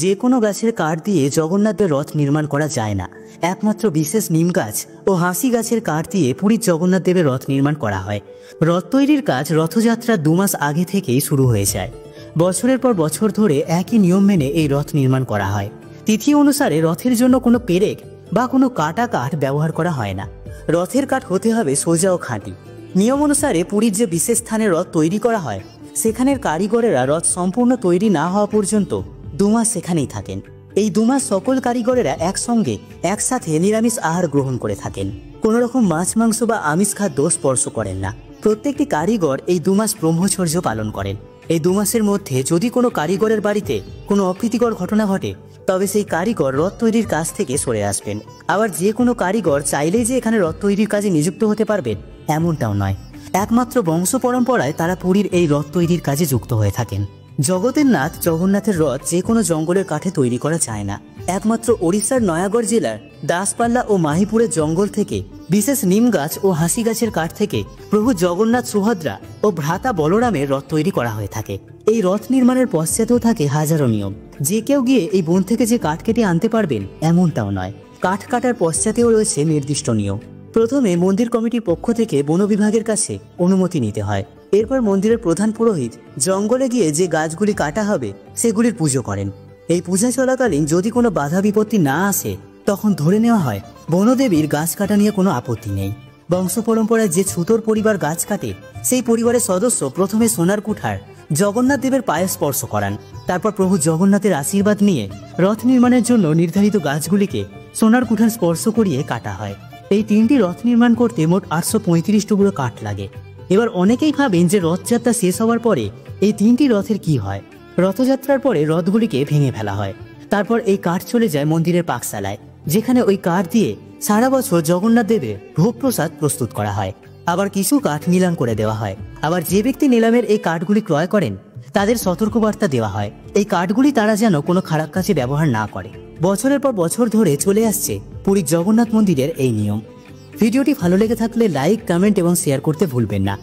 যে কোনো গাছের কাঠ দিয়ে জগন্নাথের রথ নির্মাণ করা যায় না। একমাত্র বিশেষ নিম গাছ ও হাসি গাছের কাঠ দিয়ে পুরীর জগন্নাথ দেবের রথ নির্মাণ করা হয়। রথ তৈরির কাজ রথযাত্রার 2 মাস আগে থেকেই শুরু হয়ে যায়। বছরের পর বছর ধরে একই নিয়ম মেনে এই রথ নির্মাণ করা হয়। তিথি অনুসারে রথের জন্য কোনো পেরেক বা কোনো কাটা কাঠ ব্যবহার করা হয় না। রথের কাঠ হতে হবে সোজা ও খাঁটি। নিয়ম অনুসারে পুরীর যে বিশেষ স্থানে রথ তৈরি করা হয় সেখানের কারিগরেরা রথ সম্পূর্ণ তৈরি না হওয়া পর্যন্ত 2 মাস সেখানেই থাকেন। এই 2 মাস সকল কারিগরেরা একসঙ্গে একসাথে নিরামিষ আহার গ্রহণ করে থাকেন। কোনো রকম মাছ মাংস বা আমিষ খাদ্য স্পর্শ করেন না। প্রত্যেকটি কারিগর এই 2 মাস ব্রহ্মচর্য পালন করেন। এই 2 মাসের মধ্যে যদি কোনো কারিগরের বাড়িতে কোনো অপ্রীতিকর ঘটনা ঘটে তবে সেই কারিগর রথ তৈরির কাজ থেকে সরে আসবেন। আবার যে কোনো কারিগর চাইলেই যে এখানে রথ তৈরির কাজে নিযুক্ত হতে পারবেন এমনটাও নয়। একমাত্র বংশ পরম্পরায় তারা পুরীর এই রথ তৈরির কাজে যুক্ত হয়ে থাকেন। জগতের নাথ জগন্নাথের রথ যে কোনো জঙ্গলের কাঠে তৈরি করা যায় না। একমাত্র ওড়িশার নয়াগড় জেলার দাসপাল্লা ও মাহিপুরের জঙ্গল থেকে বিশেষ নিম গাছ ও হাসি গাছের কাঠ থেকে প্রভু জগন্নাথ, সুভদ্রা ও ভ্রাতা বলরামের রথ তৈরি করা হয়ে থাকে। এই রথ নির্মাণের পশ্চাতেও থাকে হাজারো নিয়ম। যে কেউ গিয়ে এই বন থেকে যে কাঠ কেটে আনতে পারবেন এমনটাও নয়। কাঠ কাটার পশ্চাতেও রয়েছে নির্দিষ্ট নিয়ম। প্রথমে মন্দির কমিটির পক্ষ থেকে বন বিভাগের কাছে অনুমতি নিতে হয়। এরপর মন্দিরের প্রধান পুরোহিত জঙ্গলে গিয়ে যে গাছগুলি কাটা হবে সেগুলির পুজো করেন। এই পূজা চলাকালীন যদি কোনো বাধা বিপত্তি না আসে তখন ধরে নেওয়া হয় বনদেবীর গাছ কাটা নিয়ে কোনো আপত্তি নেই। বংশ পরম্পরায় যে ছুতোর পরিবার গাছ কাটে সেই পরিবারের সদস্য প্রথমে সোনার কুঠার জগন্নাথ দেবের পায়ে স্পর্শ করান। তারপর প্রভু জগন্নাথের আশীর্বাদ নিয়ে রথ নির্মাণের জন্য নির্ধারিত গাছগুলিকে সোনার কুঠার স্পর্শ করিয়ে কাটা হয়। এই 3টি রথ নির্মাণ করতে মোট 835 টুকরো কাঠ লাগে। এবার অনেকেই ভাবেন যে রথযাত্রা শেষ হওয়ার পরে এই 3টি রথের কি হয়। রথযাত্রার পরে রথগুলিকে ভেঙে ফেলা হয়। তারপর এই কাঠ চলে যায় মন্দিরের পাকশালায়, যেখানে ওই কাঠ দিয়ে সারা বছর জগন্নাথ দেবের ভোগ প্রসাদ প্রস্তুত করা হয়। আবার কিছু কাঠ নিলাম করে দেওয়া হয়। আবার যে ব্যক্তি নিলামের এই কাঠগুলি ক্রয় করেন তাদের সতর্কবার্তা দেওয়া হয় এই কাঠগুলি তারা যেন কোনো খারাপ কাজে ব্যবহার না করে। বছরের পর বছর ধরে চলে আসছে পুরীর জগন্নাথ মন্দিরের এই নিয়ম। ভিডিওটি ভালো লেগে থাকলে লাইক, কমেন্ট এবং শেয়ার করতে ভুলবেন না।